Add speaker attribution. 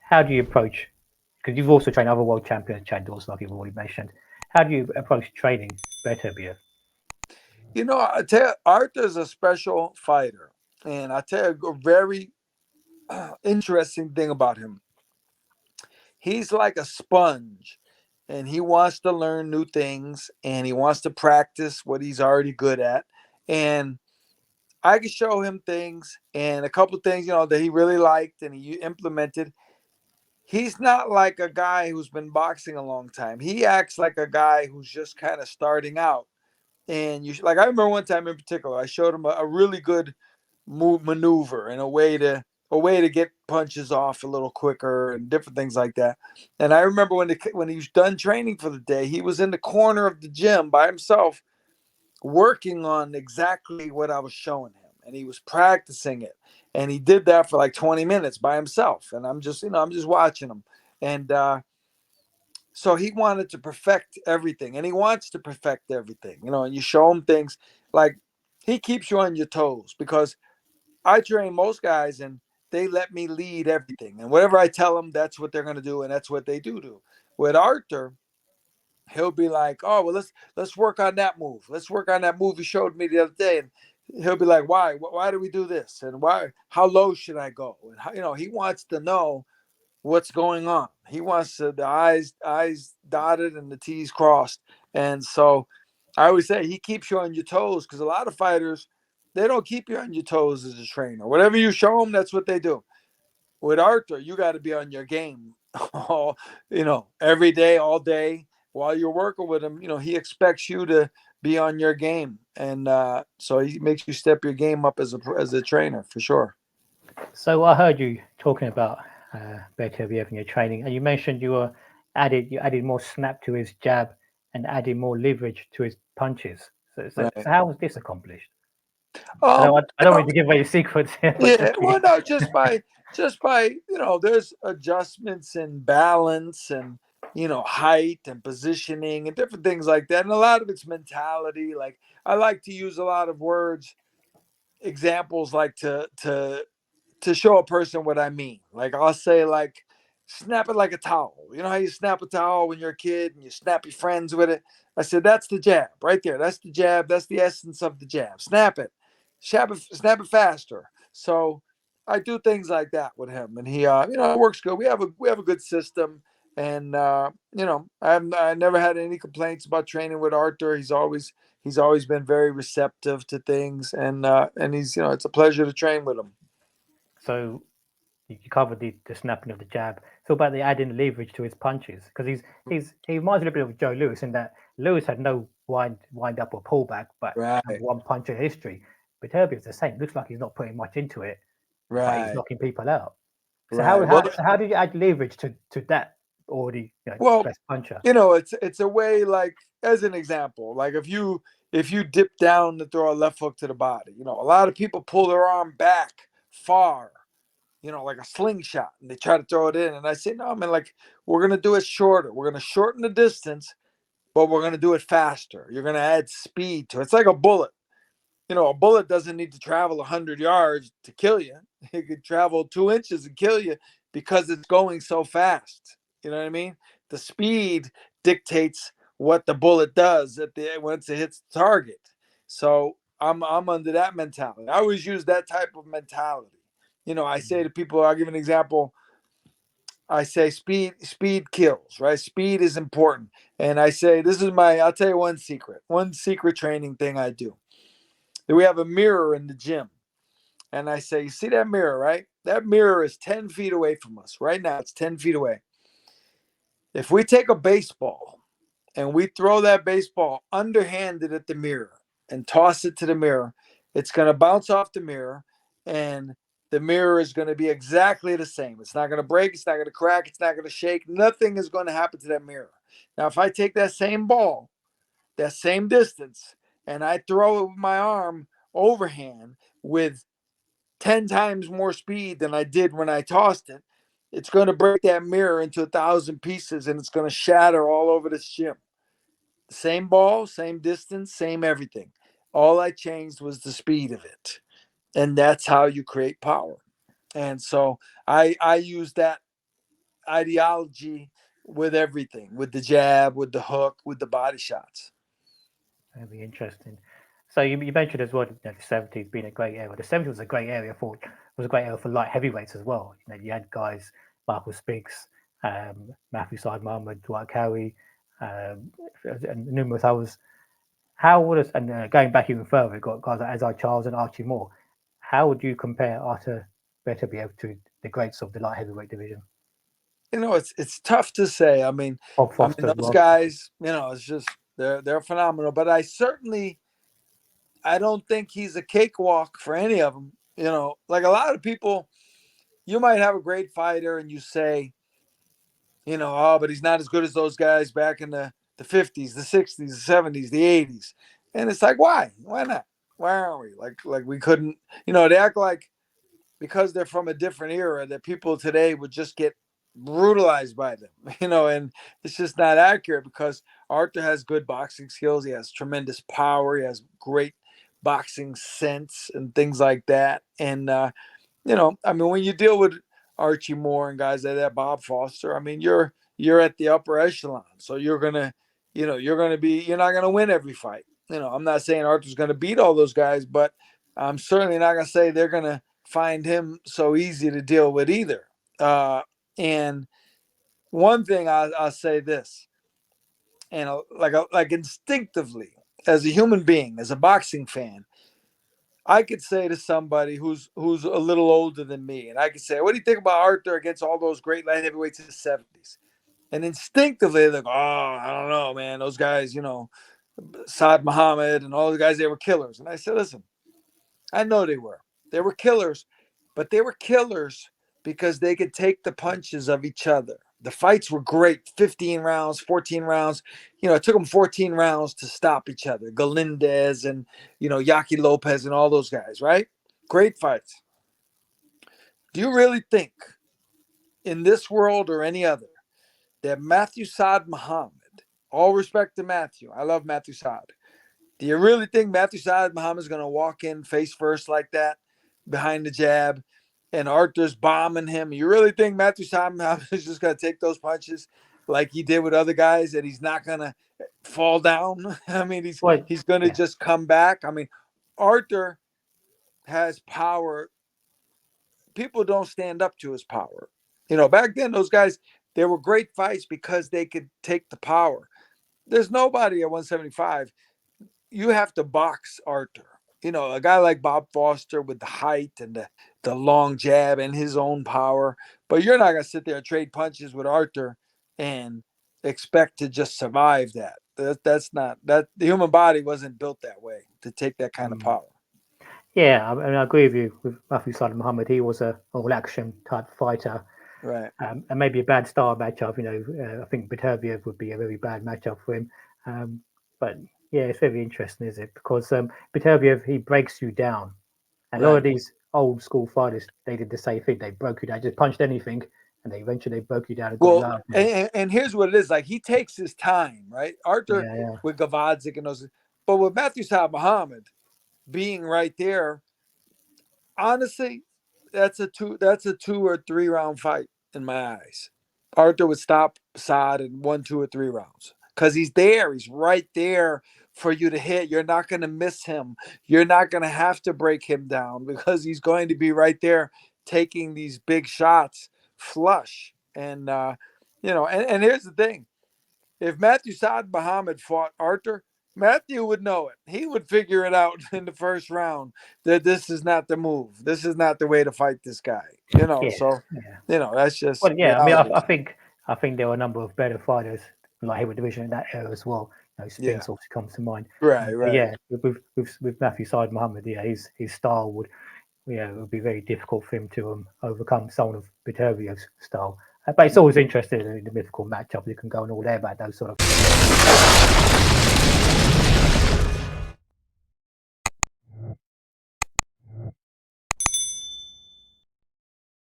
Speaker 1: how do you approach? Because you've also trained other world champions, Chad Dawson, like you've already mentioned. How do you approach training Beterbiev?
Speaker 2: I tell you, Arthur's a special fighter, and I tell you a very interesting thing about him. He's like a sponge, and he wants to learn new things, and he wants to practice what he's already good at. And I could show him things, and a couple of things, that he really liked and he implemented. He's not like a guy who's been boxing a long time. He acts like a guy who's just kind of starting out. And like I remember one time in particular, I showed him a really good maneuver and a way to get punches off a little quicker and different things like that. And I remember when he was done training for the day, he was in the corner of the gym by himself, working on exactly what I was showing him, and he was practicing it. And he did that for like 20 minutes by himself. And I'm just watching him. And so he wanted to perfect everything, and he wants to perfect everything, and you show him things like he keeps you on your toes because I train most guys and they let me lead everything. And whatever I tell them, that's what they're going to do. And that's what they do. With Arthur, he'll be like, oh, well, let's work on that move. Let's work on that move you showed me the other day. And he'll be like, why do we do this? And how low should I go? And he wants to know what's going on. He wants the I's dotted and the T's crossed. And so I always say he keeps you on your toes, because a lot of fighters, they don't keep you on your toes as a trainer. Whatever you show them, that's what they do. With Arthur, you got to be on your game all, every day, all day. While you're working with him, he expects you to be on your game. And so he makes you step your game up as a trainer, for sure.
Speaker 1: So I heard you talking about Beterbiev in your training, and you mentioned you added more snap to his jab and added more leverage to his punches. So
Speaker 2: Right.
Speaker 1: how was this accomplished? I
Speaker 2: Um,
Speaker 1: don't I
Speaker 2: you
Speaker 1: don't
Speaker 2: know,
Speaker 1: want you to give away your secrets here, but
Speaker 2: Yeah, well, no, just by there's adjustments in balance and height and positioning and different things like that, and a lot of it's mentality. Like I like to use a lot of words, examples, like to show a person what I mean. Like I'll say like, snap it like a towel. You know how you snap a towel when you're a kid and you snap your friends with it. I said that's the jab right there. That's the jab. That's the essence of the jab. Snap it faster. So I do things like that with him, and he, it works good. We have a good system, and I never had any complaints about training with Arthur. He's always been very receptive to things, and he's it's a pleasure to train with him.
Speaker 1: so you covered the snapping of the jab. So about the adding leverage to his punches, because he reminds me a bit of Joe Lewis in that Lewis had no wind up or pullback, but had
Speaker 2: Right,
Speaker 1: one punch in history. But Beterbiev's the same. Looks like he's not putting much into it, but he's
Speaker 2: right,
Speaker 1: knocking people out. So
Speaker 2: right. Well,
Speaker 1: how did you add leverage to that already
Speaker 2: well,
Speaker 1: best puncher?
Speaker 2: it's a way, like, as an example, like if you dip down to throw a left hook to the body, a lot of people pull their arm back far, like a slingshot, and they try to throw it in. And I say, no, man, like, we're gonna do it shorter. We're gonna shorten the distance, but we're gonna do it faster. You're gonna add speed to it. It's like a bullet. A bullet doesn't need to travel 100 yards to kill you. It could travel 2 inches and kill you because it's going so fast. You know what I mean? The speed dictates what the bullet does once it hits the target. So I'm under that mentality. I always use that type of mentality. I say to people, I'll give an example. I say speed kills, right? Speed is important. And I say, I'll tell you one secret training thing I do. We have a mirror in the gym. And I say, you see that mirror, right? That mirror is 10 feet away from us. Right now, it's 10 feet away. If we take a baseball and we throw that baseball underhanded at the mirror and toss it to the mirror, it's going to bounce off the mirror, and the mirror is going to be exactly the same. It's not going to break. It's not going to crack. It's not going to shake. Nothing is going to happen to that mirror. Now, if I take that same ball, that same distance, and I throw it with my arm overhand with 10 times more speed than I did when I tossed it, it's going to break that mirror into 1,000 pieces, and it's going to shatter all over this gym. Same ball, same distance, same everything. All I changed was the speed of it. And that's how you create power. And so I use that ideology with everything, with the jab, with the hook, with the body shots.
Speaker 1: That'd be interesting. So you mentioned as well, the 70s being a great era. The 70s was a great area for light heavyweights as well. You had guys Michael Spinks, Matthew Saad Muhammad, Dwight Cowie, um, and numerous others. How would us and going back even further, we've got guys like Azar Charles and Archie Moore. How would you compare Artur Beterbiev to the greats of the light heavyweight division?
Speaker 2: It's tough to say. I mean,
Speaker 1: Bob Foster as
Speaker 2: those
Speaker 1: well.
Speaker 2: guys, it's just they're phenomenal. But I don't think he's a cakewalk for any of them. Like a lot of people, you might have a great fighter and you say, oh, but he's not as good as those guys back in the 50s, the 60s, the 70s, the 80s. And it's like, why? Why not? Why aren't we? Like we couldn't, they act like because they're from a different era that people today would just get brutalized by them, and it's just not accurate because Arthur has good boxing skills. He has tremendous power. He has great boxing sense and things like that. And, when you deal with Archie Moore and guys like that, Bob Foster, you're at the upper echelon. So you're not going to win every fight. I'm not saying Arthur's going to beat all those guys, but I'm certainly not going to say they're going to find him so easy to deal with either. And one thing I'll say this, and like instinctively, as a human being, as a boxing fan, I could say to somebody who's a little older than me, and I could say, "What do you think about Arthur against all those great light heavyweights in the '70s?" And instinctively, they're like, "Oh, I don't know, man. Those guys, Saad Muhammad and all the guys, they were killers." And I said, "Listen, I know they were. They were killers, but they were killers because they could take the punches of each other. The fights were great, 15 rounds, 14 rounds. It took them 14 rounds to stop each other. Galindez and, Yaki Lopez and all those guys, right? Great fights. Do you really think in this world or any other that Matthew Saad Muhammad, all respect to Matthew, I love Matthew Saad. Do you really think Matthew Saad Muhammad is going to walk in face first like that behind the jab and Arthur's bombing him? You really think Matthew Saad Muhammad is just going to take those punches like he did with other guys and he's not going to fall down? He's going to just come back. Arthur has power. People don't stand up to his power. Back then, those guys, they were great fights because they could take the power. There's nobody at 175. You have to box Arthur. A guy like Bob Foster with the height and the long jab and his own power. But you're not going to sit there and trade punches with Arthur and expect to just survive that. That's not that. The human body wasn't built that way to take that kind of power.
Speaker 1: Yeah, I agree with you. With Matthew Saad Muhammad, he was a all-action type fighter.
Speaker 2: Right.
Speaker 1: And maybe a bad star matchup. I think Beterbiev would be a very bad matchup for him. But yeah, it's very interesting, is it? Because Beterbiev, he breaks you down. And a lot of these old school fighters, they did the same thing. They broke you down, just punched anything, and they eventually broke you down.
Speaker 2: And here's what it is. Like, he takes his time, right? Arthur with Gavadzik and those. But with Matthew Saad Muhammad being right there, honestly, that's a 2 or 3 round fight in my eyes. Arthur would stop Saad in 1, 2, or 3 rounds because he's there. He's right there for you to hit. You're not going to miss him. You're not going to have to break him down because he's going to be right there taking these big shots flush. And and here's the thing: if Matthew Saad Muhammad fought Arthur, Matthew would know it. He would figure it out in the first round that this is not the move. This is not the way to fight this guy. That's just.
Speaker 1: Well, yeah. I think there were a number of better fighters like heavyweight division in that era as well. Spinks also comes to mind.
Speaker 2: Right.
Speaker 1: Yeah, with Matthew Saad Muhammad, his style would it would be very difficult for him to overcome someone of Beterbiev's style. But it's always interesting in the mythical matchup. You can go on all there about those sort of.